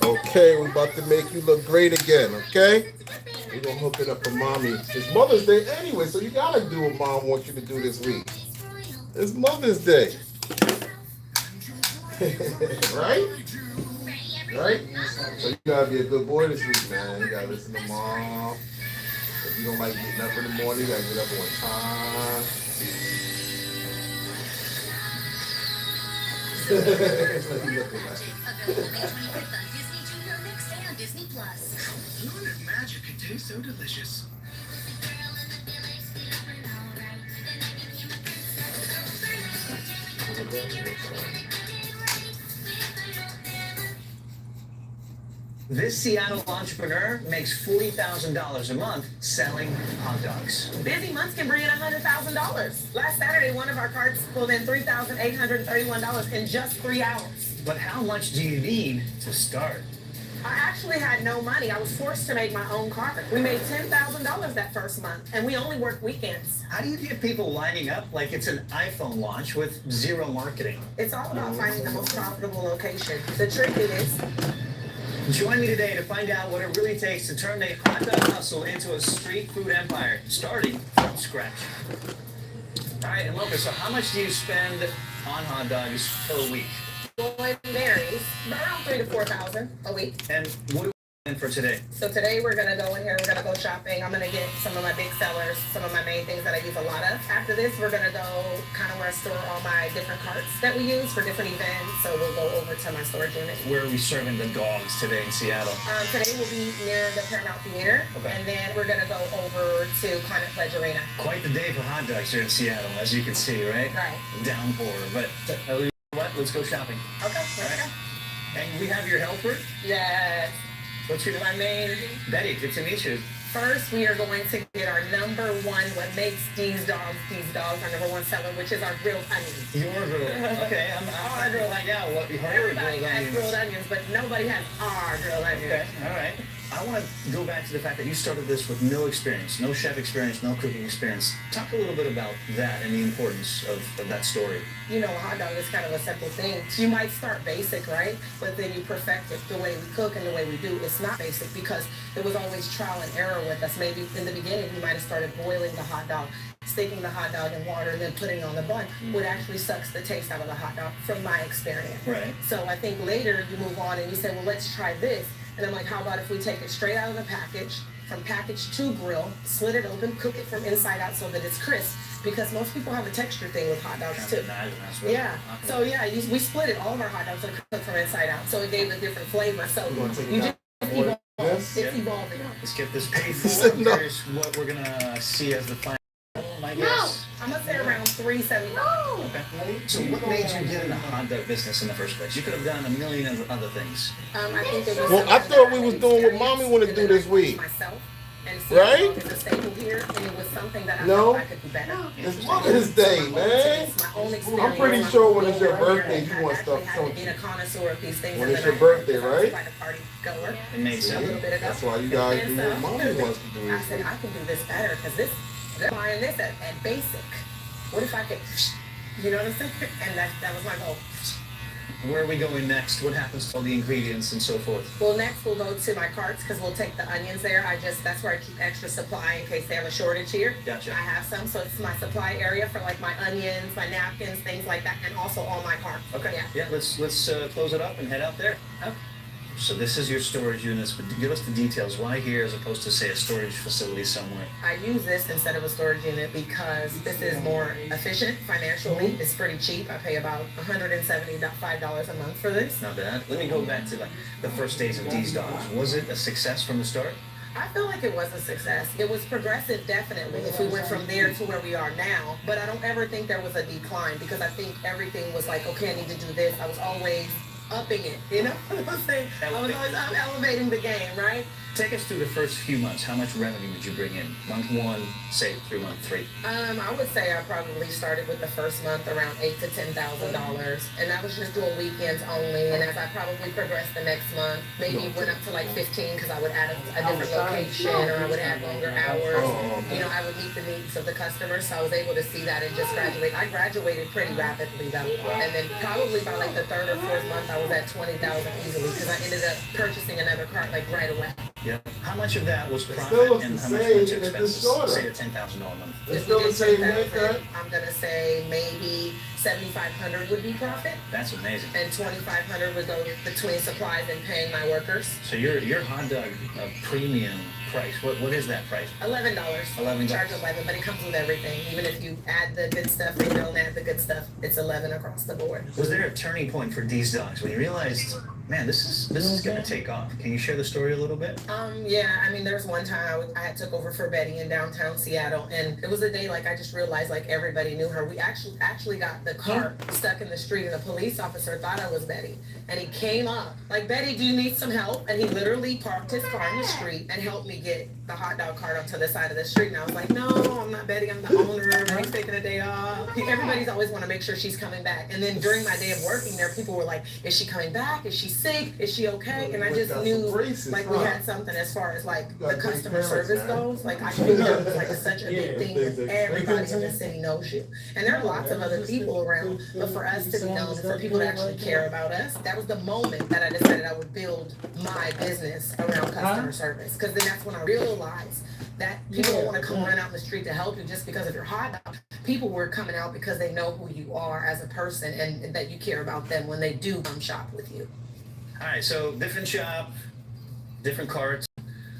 Okay, we're about to make you look great again, okay? We're gonna hook it up for mommy. It's Mother's Day anyway, so you gotta do what mom wants you to do this week. It's Mother's Day. Right? Right? So you gotta be a good boy this week, man. You gotta listen to mom. If you don't like getting up in the morning, you gotta get up on time. It's like you looking like Knowing that magic can taste so delicious. This Seattle entrepreneur makes $40,000 a month selling hot dogs. Busy months can bring in $100,000. Last Saturday, one of our carts pulled in $3,831 in just 3 hours. But how much do you need to start? I actually had no money. I was forced to make my own cart. We made $10,000 that first month, and we only work weekends. How do you get people lining up like it's an iPhone launch with zero marketing? It's all about finding the most profitable location. The trick is, join me today to find out what it really takes to turn a hot dog hustle into a street food empire, starting from scratch. All right, and Lucas, so how much do you spend on hot dogs per week? well, it varies, around 3,000 to 4,000 a week. And what are we in for today? So today we're gonna go in here, we're gonna go shopping. I'm gonna get some of my big sellers, some of my main things that I use a lot of. After this, we're gonna go kind of where I store all my different carts that we use for different events. So we'll go over to my storage unit. Where are we serving the dogs today in Seattle? Today we'll be near the Paramount Theater, Okay. and then we're gonna go over to Climate Pledge Arena. Quite the day for hot dogs here in Seattle, as you can see, right? Right. Downpour, but you know what? Let's go shopping. Okay, let's go. And we have your helper. Yes. What's your My name? main. Betty, good to meet you. First, we are going to get our number one, what makes these dogs, our number one seller, which is our grilled onions. Your grill. Okay, I'm trying to find out what her Everybody grilled has onions. grilled onions, but nobody has our grilled onions. Okay, all right. I want to go back to the fact that you started this with no experience, no chef experience, no cooking experience. Talk a little bit about that and the importance of that story. You know, a hot dog is kind of a simple thing. You might start basic, right? But then you perfect it the way we cook and the way we do. It's not basic because it was always trial and error with us. Maybe in the beginning, we might have started boiling the hot dog, sticking the hot dog in water, and then putting it on the bun, which actually sucks the taste out of the hot dog from my experience. Right. So I think later you move on and you say, well, let's try this. And I'm like, how about if we take it straight out of the package, from package to grill, slit it open, cook it from inside out so that it's crisp. Because most people have a texture thing with hot dogs too. Imagine that's what Yeah. So yeah, we split it. All of our hot dogs are cooked from inside out, so it gave a different flavor. So You wanna take it you down? just evolve. Yes? It's evolving. Let's get this paid for. I'm No. curious what we're gonna see as the final. I No, guess. I'm gonna say around 375. Okay. So what made you get in the hot dog business in the first place? You could have done a million of other things. I think it was. Well, I thought we was doing what Mommy wanna do this week. Myself. And Right? It's a staple here, and it was something that I No. thought I could do better. It's Mother's Day, man. It's my own experience. I'm pretty sure when it's your Over here, birthday, you I want actually stuff had from- to be a connoisseur of these things. When and it's then your birthday, because I was right? quite a party goer. It makes See? A little sense. bit ago. That's why you guys And do so, what Mommy wants to do. I said, I can do this better because this, they're buying this at basic. What if I could, you know what I'm saying? And that was my goal. Where are we going next? What happens to all the ingredients and so forth? Well, next we'll go to my carts because we'll take the onions there. That's where I keep extra supply in case they have a shortage here. Gotcha. I have some, so it's my supply area for like my onions, my napkins, things like that, and also all my carts. Okay. Yeah. Yeah. Let's close it up and head out there. Okay. So this is your storage units, but give us the details. Why here as opposed to say a storage facility somewhere? I use this instead of a storage unit because this is more efficient financially. It's pretty cheap. I pay about $175 a month for this. Not bad. Let me go back to like the first days of these dogs. Was it a success from the start? I feel like it was a success. It was progressive, definitely, if we went from there to where we are now. But I don't ever think there was a decline because I think everything was like, okay, I need to do this. I was always upping it, you know what I'm saying? I was always elevating the game, right? Take us through the first few months. How much revenue did you bring in? Month one, say through month three. I would say I probably started with the first month around $8,000 to $10,000, and that was just doing weekends only. And as I probably progressed the next month, maybe went up to like 15 because I would add a different location or I would add longer hours. You know, I would meet the needs of the customers, so I was able to see that and just graduate. I graduated pretty rapidly though, and then probably by like the third or fourth month, I was at 20,000 easily because I ended up purchasing another cart like right away. Yeah. How much of that was profit still and the how much same, went to it's expenses? shorter. Say a $10,000 month. It's still the same haircut. I'm gonna say maybe 7,500 would be profit, That's amazing. and 2,500 would go between supplies and paying my workers. So your hot dog premium price. What is that price? $11. $11. Charge 11, but it comes with everything. Even if you add the good stuff and you don't add the good stuff, it's 11 across the board. Was there a turning point for these dogs when you realized, man, this is gonna take off? Can you share the story a little bit? Yeah, I mean, there's one time I had took over for Betty in downtown Seattle, and it was a day like I just realized like everybody knew her. We actually got the cart stuck in the street, and a police officer thought I was Betty, and he came up like, Betty, do you need some help? And he literally parked his car in the street and helped me get the hot dog cart up to the side of the street. And I was like, no, I'm not Betty, I'm the owner. Betty's taking a day off. Everybody's always want to make sure she's coming back. And then during my day of working there, people were like, is she coming back? Is she sick? Is she okay? And I just knew like we had something as far as like the customer service goes. Like I knew that was like such a big thing because everybody in the city knows you. And there are lots of other people around, but for us to be known, for people to actually care about us, that was the moment that I decided I would build my business around customer service. Because then that's when I realized that people don't want to come run out in the street to help you just because of your hot dog. People were coming out because they know who you are as a person and that you care about them when they do come shop with you. All right, so different shop, different carts.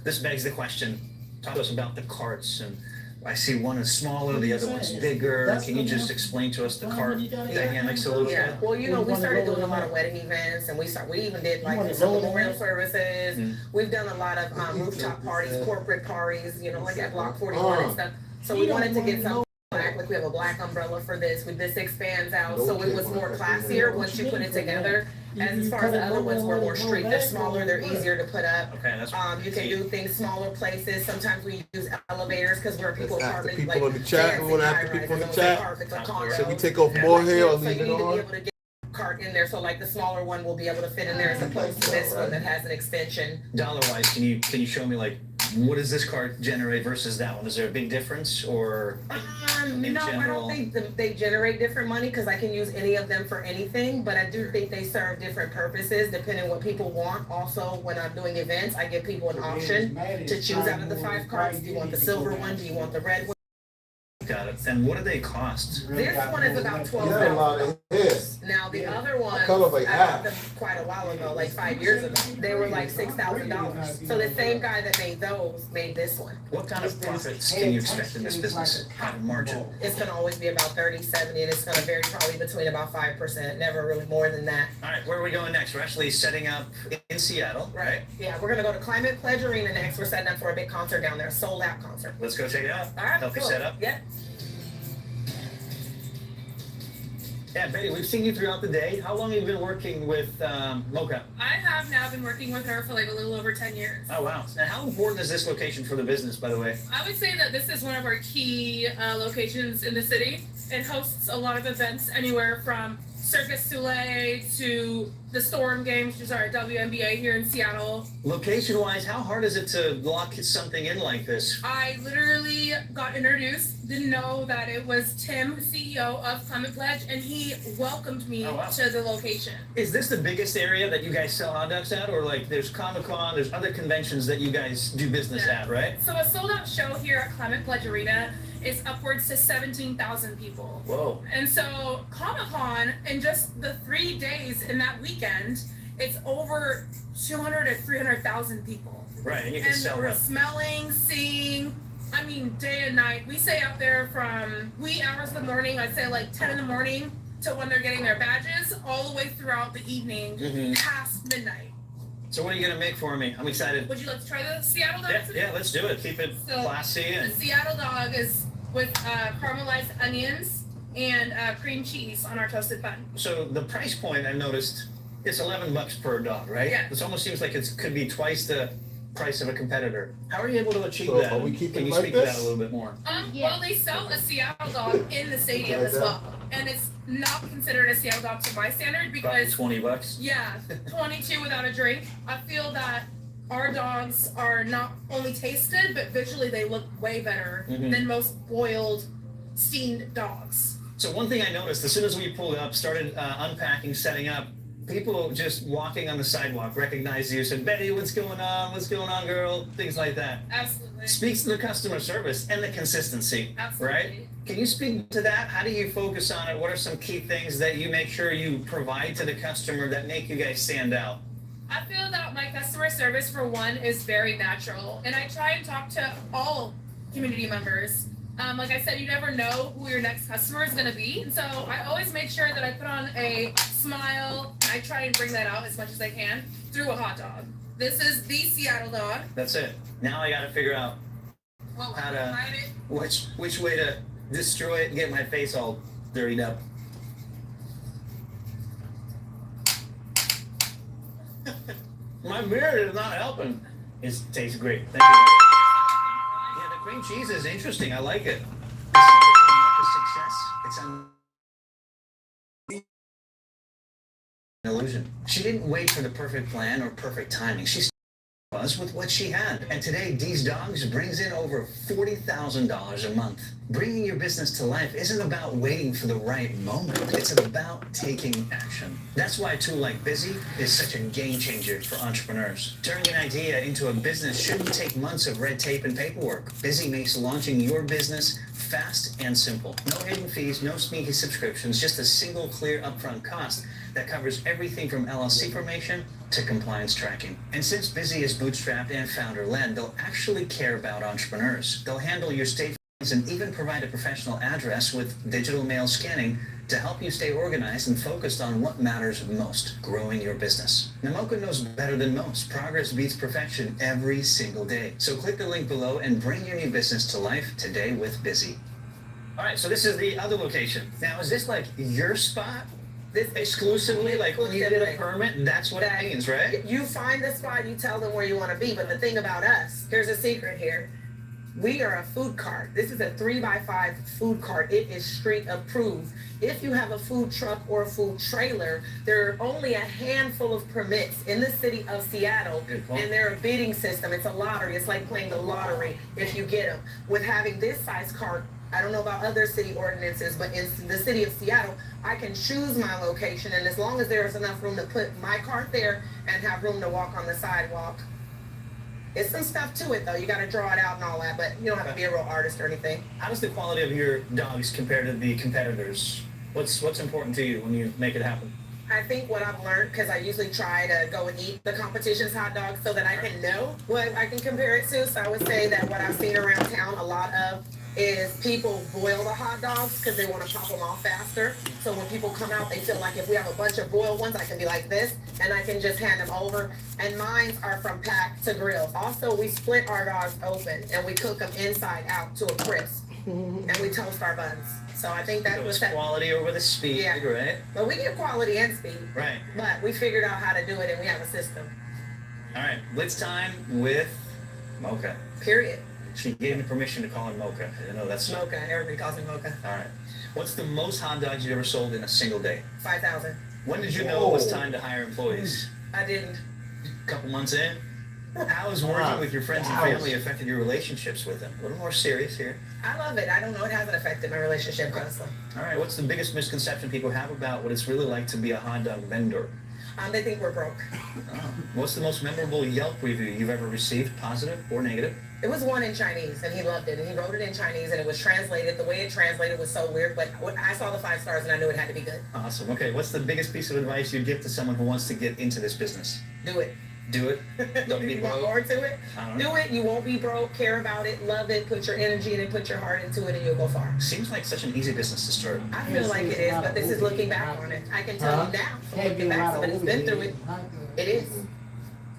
This begs the question. Talk to us about the carts. And I see one is smaller, the other one's bigger. Can you just explain to us the cart dynamics a little bit? Yeah, well, you know, we started doing a lot of wedding events, and we even did like some memorial services. We've done a lot of rooftop parties, corporate parties, you know, like at Block 41 and stuff. So we wanted to get something black, like we have a black umbrella for this. This expands out, so it was more classier once you put it together. As far as the other ones were more street, they're smaller, they're easier to put up. Okay, that's you can do things smaller places. Sometimes we use elevators because we're people Let's ask the apartments, people in the chat. We want to ask the people in the chat. Should we take off more here or So leave you it need to be on? able to get a cart in there, so like the smaller one will be able to fit in there as opposed to this one that has an extension. Dollar-wise, can you show me like what does this cart generate versus that one? Is there a big difference or in No, I general? don't think they generate different money because I can use any of them for anything, but I do think they serve different purposes depending on what people want. Also, when I'm doing events, I give people an option to choose out of the 5 carts. Do you want the silver one? Do you want the red one? Got it. And what do they cost? This one is about You had a lot of $12. hits. Now the other one, Cut off like I half. bought them quite a while ago, like 5 years ago. They were like $6,000. So the same guy that made those made this one. What kind of profits can you expect in this business? Kind of margin? It's gonna always be about 30, 70, and it's gonna vary probably between about 5%, never really more than that. All right, where are we going next? We're actually setting up in Seattle, right? Yeah, we're gonna go to Climate Pledge Arena next. We're setting up for a big concert down there, sold out concert. Let's go check it out. All right, Help you cool. set up. Yeah. Yeah, Betty, we've seen you throughout the day. How long have you been working with Mocha? I have now been working with her for like a little over 10 years. Oh, wow. And how important is this location for the business, by the way? I would say that this is one of our key locations in the city. It hosts a lot of events anywhere from Circus Soleil to the Storm Games, which is our WNBA here in Seattle. Location-wise, how hard is it to lock something in like this? I literally got introduced, didn't know that it was Tim, CEO of Climate Pledge, and he welcomed me to the location. Is this the biggest area that you guys sell hot dogs at? Or like there's Comic-Con, there's other conventions that you guys do business at, right? So a sold-out show here at Climate Pledge Arena is upwards to 17,000 people. Whoa. And so Comic-Con, in just the 3 days in that weekend, it's over 200 to 300,000 people. Right, and you can sell we're them. smelling, seeing, I mean, day and night. We stay out there from wee hours of the morning, I'd say like 10 in the morning, to when they're getting their badges, all the way throughout the evening, past midnight. So what are you going to make for me? I'm excited. Would you like to try the Seattle dog? Yeah, let's do it. Keep it classy. The And Seattle dog is with caramelized onions and cream cheese on our toasted bun. so the price point, I've noticed, It's $11 per dog, right? Yeah. This almost seems like it could be twice the price of a competitor. How are you able to achieve So that? are we keeping Can you like speak to this? that a little bit more? Well, they sell a Seattle dog in the stadium as well, and it's not considered a Seattle dog to my standard About because $20. yeah, 22 without a drink. I feel that our dogs are not only tasted, but visually they look way better than most boiled, steamed dogs. So one thing I noticed as soon as we pulled up, started unpacking, setting up, people just walking on the sidewalk recognized you, said, Betty, what's going on? What's going on, girl? Things like that. Absolutely. Speaks to the customer service and the consistency, Absolutely. right? Can you speak to that? How do you focus on it? What are some key things that you make sure you provide to the customer that make you guys stand out? I feel that my customer service, for one, is very natural, and I try and talk to all community members. Like I said, you never know who your next customer is going to be, and so I always make sure that I put on a smile, and I try and bring that out as much as I can through a hot dog. This is the Seattle dog. That's it. Now I got to figure out Well, how to hide it. which way to destroy it and get my face all dirtied up. My beard is not helping. It tastes great. Thank you. Yeah, the cream cheese is interesting. I like it. The secret to America's success, it's an illusion. She didn't wait for the perfect plan or perfect timing. She was with what she had. And today, Dee's Dogs brings in over $40,000 a month. Bringing your business to life isn't about waiting for the right moment. It's about taking action. That's why a tool like Busy is such a game changer for entrepreneurs. Turning an idea into a business shouldn't take months of red tape and paperwork. Busy makes launching your business fast and simple. No hidden fees, no sneaky subscriptions, just a single clear upfront cost that covers everything from LLC formation to compliance tracking. And since Busy is bootstrapped and founder-led, they'll actually care about entrepreneurs. They'll handle your state and even provide a professional address with digital mail scanning to help you stay organized and focused on what matters most, growing your business. Now, Mocha knows better than most. Progress beats perfection every single day. So click the link below and bring your new business to life today with Busy. All right, so this is the other location. Now, is this like your spot? This exclusively, like when you get a permit, that's what it means, right? You find the spot, you tell them where you want to be. But the thing about us, here's a secret here. We are a food cart. This is a 3x5 food cart. It is street approved. If you have a food truck or a food trailer, there are only a handful of permits in the city of Seattle, and they're a bidding system. It's a lottery. It's like playing the lottery if you get them. With having this size cart, I don't know about other city ordinances, but in the city of Seattle, I can choose my location, and as long as there is enough room to put my cart there and have room to walk on the sidewalk. It's some stuff to it, though. You got to draw it out and all that, but you don't have to be a real artist or anything. How does the quality of your dogs compare to the competitors? What's important to you when you make it happen? I think what I've learned, because I usually try to go and eat the competition's hot dogs so that I can know what I can compare it to. So I would say that what I've seen around town a lot of is people boil the hot dogs because they want to pop them off faster. So when people come out, they feel like if we have a bunch of boiled ones, I can be like this, and I can just hand them over. And mine are from pack to grill. Also, we split our dogs open, and we cook them inside out to a crisp, and we toast our buns. So I think that was quality over the speed, yeah. Right? But we get quality and speed. Right. But we figured out how to do it, and we have a system. All right, blitz time with Mocha. Period. She gave me permission to call him Mocha. You know that's Mocha. Everybody calls me Mocha. All right. What's the most hot dogs you ever sold in a single day? 5,000. When did you know it was time to hire employees? I didn't. A couple months in? How has working with your friends and family affected your relationships with them? A little more serious here. I love it. I don't know. It hasn't affected my relationship, honestly. All right. What's the biggest misconception people have about what it's really like to be a hot dog vendor? They think we're broke. Oh. What's the most memorable Yelp review you've ever received, positive or negative? It was one in Chinese, and he loved it. And he wrote it in Chinese, and it was translated. The way it translated was so weird, but I saw the 5 stars, and I knew it had to be good. Awesome. Okay. What's the biggest piece of advice you'd give to someone who wants to get into this business? Do it. Do it. Don't be You want broke. more to it? I don't know. Do it. You won't be broke. Care about it. Love it. Put your energy in it. Put your heart into it, and you'll go far. Seems like such an easy business to start. I feel like it is, but this is looking back on it. I can tell you now, from looking back, somebody who's been through it, it is.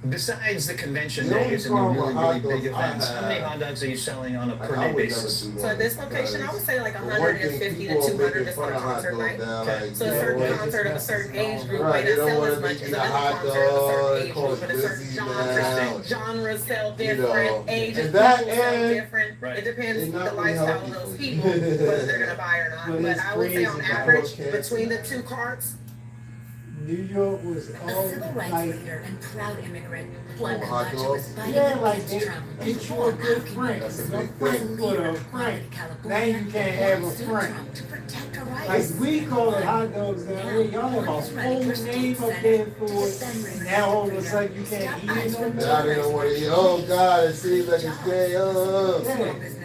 Besides the convention The only days and the problem really, with really hot big dogs I events, how many hot dogs are you selling on a per I day would basis? never do So that at this location, I would say like because the one thing 150 to people are 200 making to fun start of hot concert dogs night. now, Okay. like, So you a know certain what? concert of a certain age group Right, might they not don't sell want as to much make as you a another hot concert of a certain dog, age call group, it but a certain busy genre. now. Genres sell You different, know, age of and that people sell and different. Right. It depends It's the not really lifestyle of healthy those for people, you. whether they're gonna buy or not. But But it's I would say on crazy. average, Cancer between the now. 2 carts, New York was A all civil rights like, leader and proud immigrant, Oh, Juan hot Camacho was dogs? fighting yeah, like against they Trump. get you a Before good Malcolm friend. That's a X, big Some thing. friends put a friend. Now you can't have a friend. Trump to protect her Like rights. we call it hot dogs down here, y'all have a whole name up there for it. And now all of a sudden you can't eat it no Now they more. don't want to eat. Oh God, it seems like it's gay. Yeah.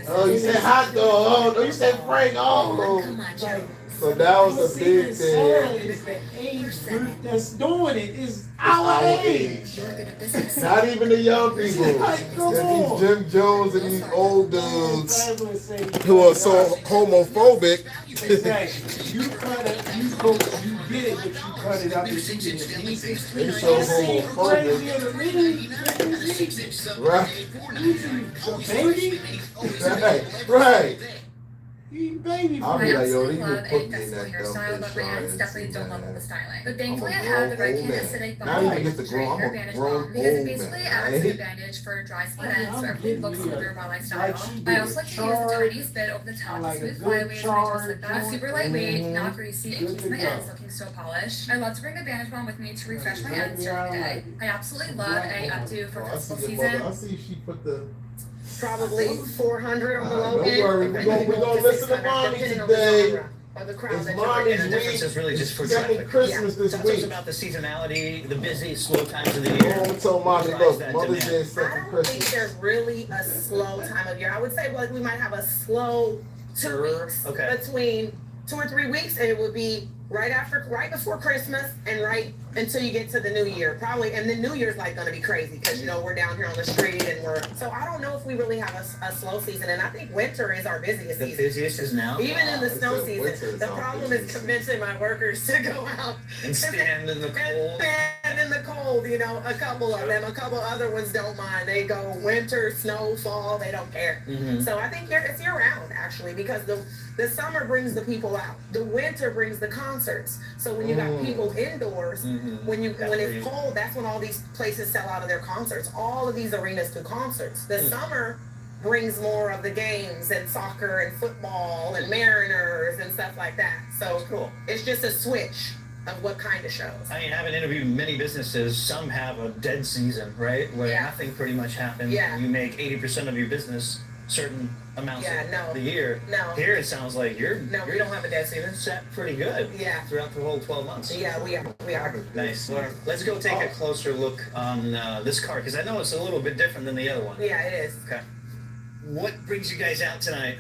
Oh, you said hot dog. Oh, no, you said Frank. Oh. Camacho. So that was What's a big even sad thing. is the age group that's doing it is our age. You're good at business. Not even the young people. Like, come It's on. these Jim Jones and these old dudes Fabulous say who are so homophobic. exactly. You cut it, you cook, you get it, but you cut it up and eat it. They so Crazy homophobic. in the meeting. Right, Baby, right. you baby. I'll I be like, yo, absolutely these love people put a me in festival that hairstyle, dumb but my fish aunts definitely don't love all the fry. styling. But I'm thankfully, a I have the grown right old man. anesthetic Not even behind just a grown, I'm a Bandage grown Balm because it old basically man, acts right? as a bandage for dry skin ends, so everything looks smoother while I style. Like she I did also like with to use the chard, tiniest bit over the top like to a smooth good flyaways and just chard like that. joint. Super lightweight, Mhm. not greasy, and Good keeps to my go. ends looking so polished. I love to bring the bandage balm with me to refresh my ends Exactly during how the I day. like I absolutely love a updo for Oh, I festival see your mother. I season. see she put the. probably 400 on the Don't low end. worry, we gonna listen to mommy Depending on the today. genre or the crowd It's that you're mommy's And the difference week. is really just for Second traffic. Christmas this Talk to us week. about the seasonality, the busy, slow times of the Oh, year. I'm tell mommy, Drives look, that Mother's demand. Day is I second don't think Christmas. there's really a slow time of year. I would say like we might have a slow 2 Sure. weeks Okay. between 2 or 3 weeks, and it would be right before Christmas and right until you get to the new year, probably. And the New Year's like gonna be crazy because you know we're down here on the street and so I don't know if we really have a slow season. And I think winter is our busiest The season. busiest is now. Even in the Wow, snow it's winter season, is the our problem busiest is season. convincing my workers to go out And stand in the and cold. stand in the cold. You know, a couple of them, a couple other ones don't mind. They go winter, snow, fall. They don't care. Mhm. So I think it's year round actually because the summer brings the people out. The winter brings the concerts. So when you got people indoors, Mhm. when That's it's cold, that's when all these places sell out of their concerts. All of these arenas do concerts. The summer brings more of the games and soccer and football and Mariners and stuff like that. So Cool. it's just a switch of what kind of shows. I mean, having interviewed many businesses, some have a dead season, right? Where Yeah. nothing pretty much happens. Yeah. You make 80% of your business certain amounts Yeah, of no. the year. No. Here it sounds like you're We don't have a dead season. set pretty good Yeah. throughout the whole 12 months. Yeah, we are. Nice. Well, let's go take a closer look on this car because I know it's a little bit different than the other one. Yeah, it is. Okay. What brings you guys out tonight?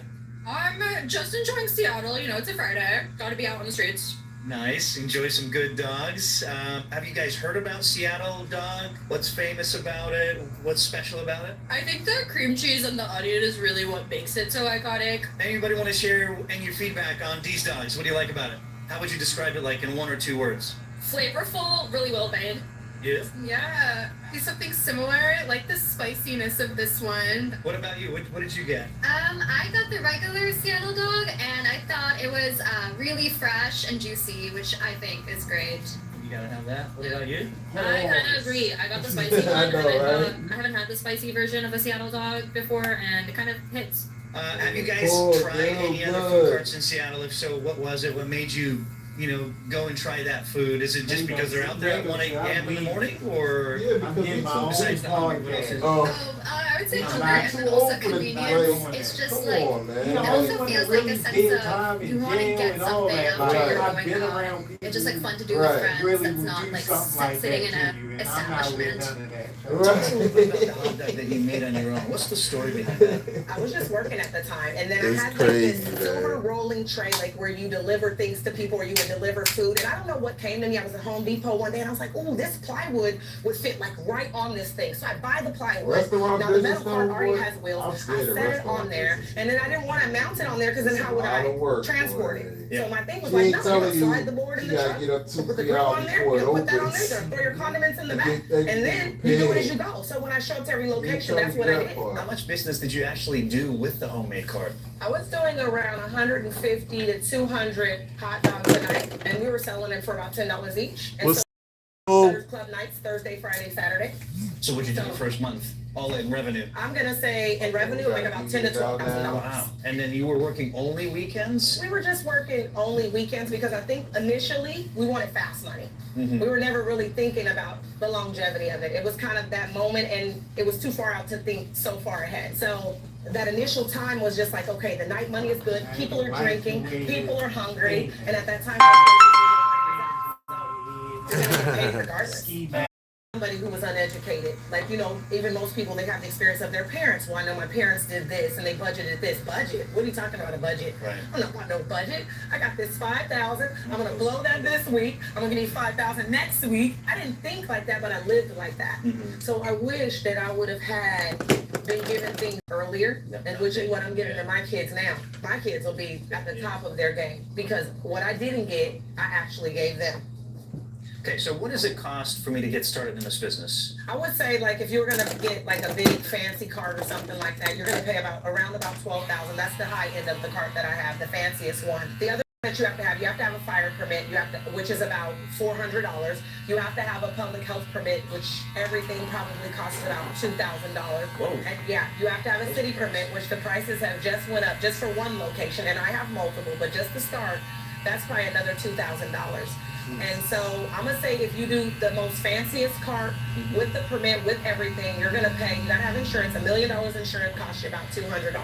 I'm just enjoying Seattle. You know, it's a Friday. Gotta be out on the streets. Nice. Enjoy some good dogs. Have you guys heard about Seattle Dog? What's famous about it? What's special about it? I think the cream cheese and the onion is really what makes it so iconic. Anybody want to share any feedback on these dogs? What do you like about it? How would you describe it like in 1 or 2 words? Flavorful, really well made. Yeah. Yeah, something similar, like the spiciness of this one. What about you? What did you get? I got the regular Seattle dog, and I thought it was really fresh and juicy, which I think is great. You gotta have that. What about you? I kind of agree. I got the spicy one. I know, right? I haven't had the spicy version of a Seattle dog before, and it kind of hits. Have you guys Oh, tried real any other good. food carts in Seattle? If so, what was it? What made you, go and try that food? Is it just because they're out there at 1 a.m. in the morning, or Yeah, I'm because getting we my too own besides the hungry, what else is it? Oh, I would say I'm hunger not and too then old also for the convenience. place. It's just Come like, on, man. it You also know, feels when like a it sense really of did time you in want to jail get and all something that, after like, you're I've going been out. around people It's just like who fun to do Right. with friends. really That's would not do like something like sitting that in to a you, and I'm not with establishment. none of that. What about the hot dog that you made on your own? What's the story behind that? I was just working at the time, and then It's I had crazy, like this man. silver rolling tray, like where you deliver things to people, or you would deliver food. And I don't know what came to me. I was at Home Depot one day, and I was like, "Oh, this plywood would fit like right on this thing." So I buy the plywood. Restaurant Now the business metal cart though, already boy? has wheels. I'm I scared of set it restaurant on there, business. and then I didn't want to mount it on there because then how would It's a lot I of work, transport boy. it? Yeah. So my thing was She like, ain't no, you're telling gonna slide the you board in she the gotta truck, get up 2, put the 3 grill hours on there, before it you put that on opens. there, throw your condiments in the To back, get that and then you do it as prepared. you go. So when I show up to every You location, tell that's me what I that did. part. How much business did you actually do with the homemade cart? I was doing around 150 to 200 hot dogs a night, and we were selling them for about $10 each. And What's so club nights, Thursday, Friday, Saturday. So what'd you do the first month? All in revenue. I'm gonna say in revenue, like about $10,000 to $12,000. Wow. And then you were working only weekends? We were just working only weekends because I think initially we wanted fast money. Mhm. We were never really thinking about the longevity of it. It was kind of that moment, and it was too far out to think so far ahead. So that initial time was just like, okay, the night money is good. People are drinking. People are hungry. And at that time, we're gonna get paid regardless. Somebody who was uneducated, like, you know, even most people, they have the experience of their parents. Well, I know my parents did this and they budgeted this. Budget? What are you talking about, a budget? Right. I'm not want no budget. I got this 5,000. I'm gonna blow that this week. I'm gonna need 5,000 next week. I didn't think like that, but I lived like that. Mhm. So I wish that I would have had been given things earlier, and which is what I'm giving to my kids now. My kids will be at the top of their game because what I didn't get, I actually gave them. Okay, so what does it cost for me to get started in this business? I would say, like, if you were gonna get like a big fancy cart or something like that, you're gonna pay around about 12,000. That's the high end of the cart that I have, the fanciest one. The other that you have to have a fire permit. Which is about $400. You have to have a public health permit, which everything probably costs about $2,000. Whoa. And yeah, you have to have a city permit, which the prices have just went up just for one location, and I have multiple, but just to start, that's probably another $2,000. And so I'm gonna say if you do the most fanciest cart with the permit, with everything, you're gonna pay, you gotta have insurance. $1 million insurance costs you about $200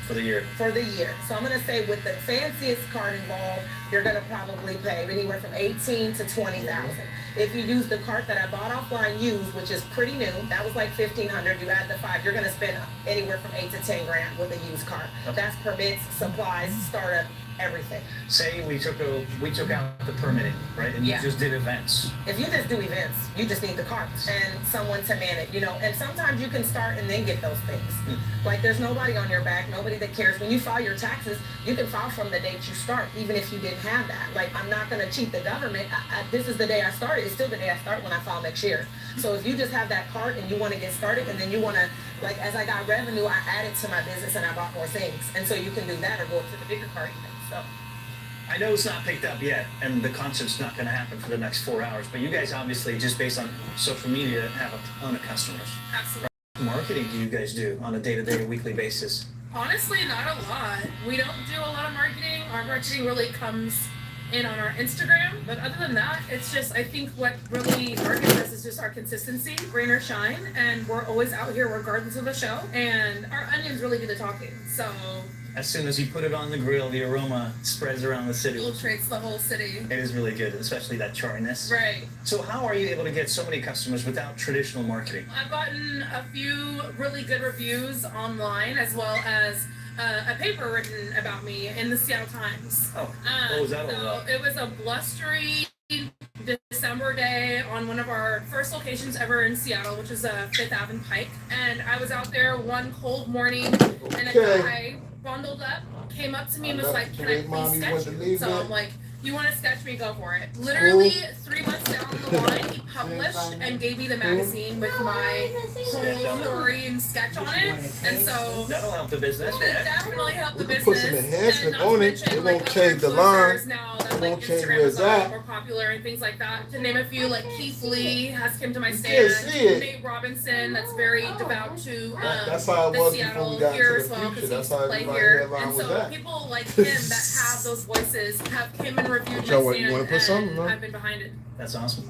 For the year? for the year. So I'm gonna say with the fanciest cart involved, you're gonna probably pay anywhere from 18 to 20,000. If you use the cart that I bought offline used, which is pretty new, that was like 1,500. You add the 5, you're gonna spend anywhere from 8 to 10 grand with a used cart. Okay. That's permits, supplies, startup, everything. Say we took out the permitting, right? And Yeah. you just did events. If you just do events, you just need the cart and someone to man it, you know. And sometimes you can start and then get those things. Like there's nobody on your back, nobody that cares. When you file your taxes, you can file from the date you start, even if you didn't have that. Like I'm not gonna cheat the government. This is the day I started. It's still the day I start when I file next year. So if you just have that cart and you want to get started, and then you want to, like, as I got revenue, I added to my business and I bought more things. And so you can do that or go to the bigger cart even. So. I know it's not picked up yet, and the concert's not going to happen for the next 4 hours, but you guys obviously, just based on social media, have a ton of customers. Absolutely. What marketing do you guys do on a day-to-day or weekly basis? Honestly, not a lot. We don't do a lot of marketing. Our marketing really comes in on our Instagram. But other than that, it's just, I think what really markets us is just our consistency, rain or shine. And we're always out here regardless of the show. And our onions really do the talking. So As soon as you put it on the grill, the aroma spreads around the city. infiltrates the whole city. It is really good, especially that charriness. Right. So how are you able to get so many customers without traditional marketing? I've gotten a few really good reviews online, as well as a paper written about me in the Seattle Times. Oh, what was that all So about? it was a blustery December day on one of our first locations ever in Seattle, which is 5th Ave and Pike. And I was out there one cold morning, and a guy bundled up, came up to me and was like, "Can I please sketch you?" So I'm like, "You want to sketch me? Go for it." Literally 3 months down the line, he published and gave me the magazine with my whole story and sketch on it. And so That'll help the business. it Yeah. definitely helped the We business. can put some enhancement And not to on it. mention, It like, won't other change the line. influencers now that, It like, won't change Instagram where is it's at. more popular and things like that. To name a few, like Keith Lee has come to my You stand. can't see it. Nate Robinson, that's very devout to That's how it the was before Seattle we got here into as the well, future. because he That's used to how play everybody here. headline And was so that. people like him that have those voices have came and reviewed Joe, my what, you stand, wanna put something, and no? I've been behind it. That's awesome.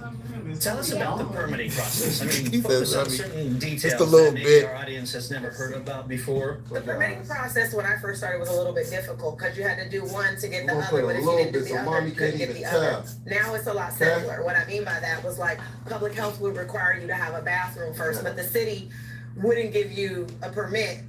Tell us about the permitting process. I mean, He focus says, on I mean, certain details just a little that maybe bit. our audience has never heard about before. The permitting process when I first started was a little bit difficult because you had to do one to get the We're gonna put other, a but if you little didn't do bit the so other, mommy you couldn't can't get the even other. tell. Now it's a lot Okay. simpler. What I mean by that was like public health would require you to have a bathroom first, but the city wouldn't give you a permit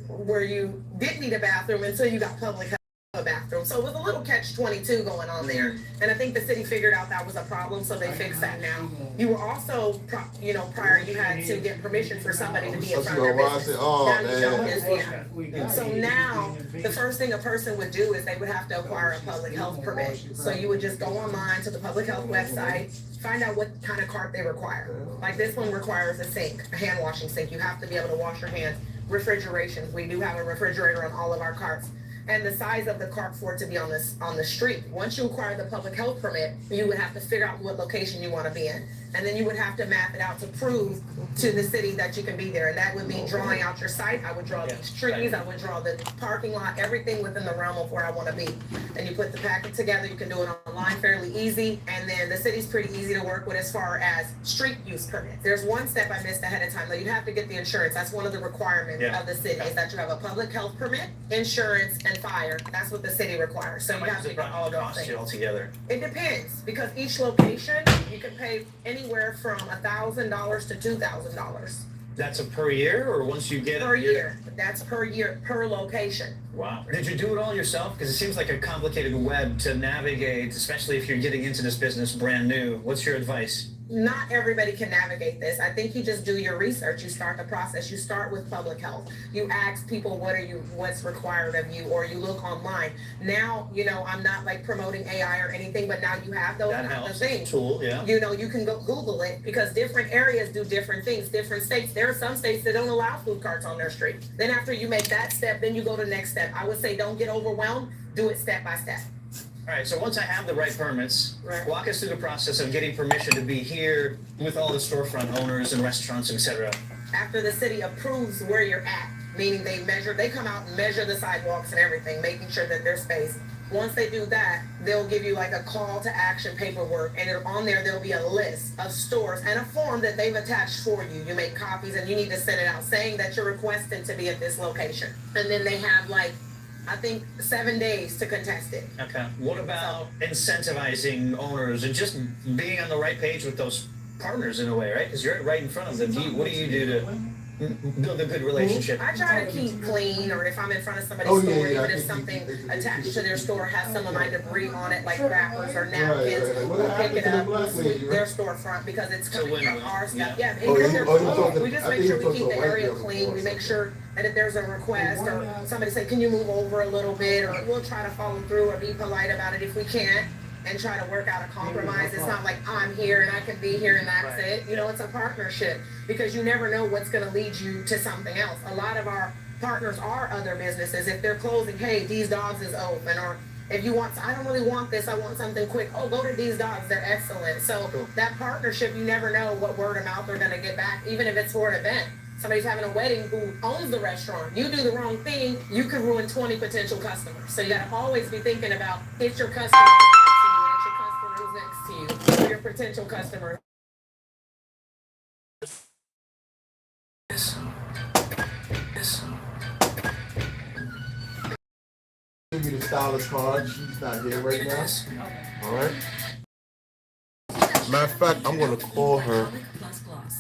where you didn't need a bathroom until you got public health a bathroom. bathroom. So it was a little catch-22 going on there. And I think the city figured out that was a problem, so they fixed that now. You were also, prior you had to get permission for somebody to be in front of your business. Now you don't, yeah. So now, the first thing a person would do is they would have to acquire a public health permit. So you would just go online to the public health website, find out what kind of cart they require. Like this one requires a sink, a hand washing sink. You have to be able to wash your hands. Refrigerations, we do have a refrigerator on all of our carts. And the size of the cart for it to be on the street. Once you acquire the public health permit, you would have to figure out what location you want to be in. And then you would have to map it out to prove to the city that you can be there. And that would be drawing out your site. I would draw these trees, I would draw the parking lot, everything within the realm of where I want to be. And you put the packet together, you can do it online fairly easy. And then the city's pretty easy to work with as far as street use permits. There's one step I missed ahead of time, though. You have to get the insurance. That's one of the requirements of the city, is that you have a public health permit, insurance, and fire. That's what the city requires. So you have to get all those things. Altogether? It depends, because each location, you can pay anywhere from $1,000 to $2,000 That's a per year, or once you get per year. That's per year, per location. Wow. Did you do it all yourself? Because it seems like a complicated web to navigate, especially if you're getting into this business brand new. What's your advice? Not everybody can navigate this. I think you just do your research. You start the process. You start with public health. You ask people what's required of you, or you look online. Now, I'm not like promoting AI or anything, but now you have those kinds of things. Tool, yeah. You can go Google it, because different areas do different things, different states. There are some states that don't allow food carts on their street. Then after you make that step, then you go to the next step. I would say don't get overwhelmed. Do it step by step. All right, so once I have the right permits, walk us through the process of getting permission to be here with all the storefront owners and restaurants, etc. After the city approves where you're at, meaning they come out and measure the sidewalks and everything, making sure that there's space. Once they do that, they'll give you like a call to action paperwork, and on there there'll be a list of stores and a form that they've attached for you. You make copies and you need to send it out saying that you're requesting to be at this location. And then they have I think 7 days to contest it. Okay. What about incentivizing owners and just being on the right page with those partners in a way, right? Because you're right in front of them. What do you do to build a good relationship? I try to keep clean, or if I'm in front of somebody's store, even if something attached to their store has some of my debris on it, like wrappers or napkins, we'll pick it up, we'll sweep their storefront, because it's coming from our stuff. Yeah, we just make sure we keep the area clean. We make sure that if there's a request or somebody say, can you move over a little bit, or we'll try to follow through or be polite about it if we can, and try to work out a compromise. It's not like I'm here and I can be here and that's it. It's a partnership, because you never know what's going to lead you to something else. A lot of our partners are other businesses. If they're closing, hey, These Dogs is open, or if you want, I don't really want this, I want something quick. Oh, go to These Dogs, they're excellent. So that partnership, you never know what word of mouth they're going to get back, even if it's for an event. Somebody's having a wedding who owns the restaurant. You do the wrong thing, you could ruin 20 potential customers. So you got to always be thinking about, it's your customer who's next to you, it's your customer who's next to you, or your potential customer. Give me the stylist card. She's not here right now. All right. Matter of fact, I'm gonna call her.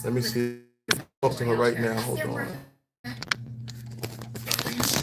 Let me see. Talk to her right now. Hold on.